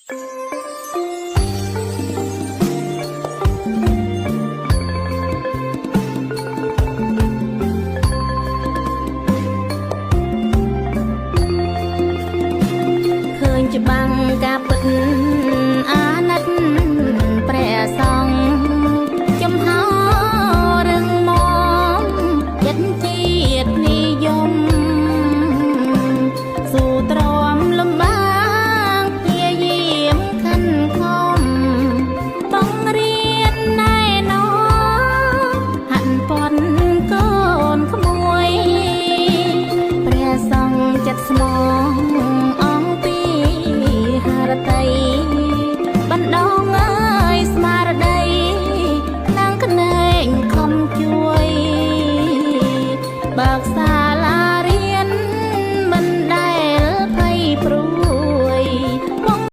ឃើញច្បាំងការពិតអាណិតព្រះសង្ឃចំហរឹងមាំចិត្តជាតិនិយមស៊ូទ្រាំលំបាកព្យាយាមខិនខំបង្រៀនណែនាំហាត់ពន់កូនក្មួយព្រះសង្ឃចិត្តស្មងអង្គពីហារតី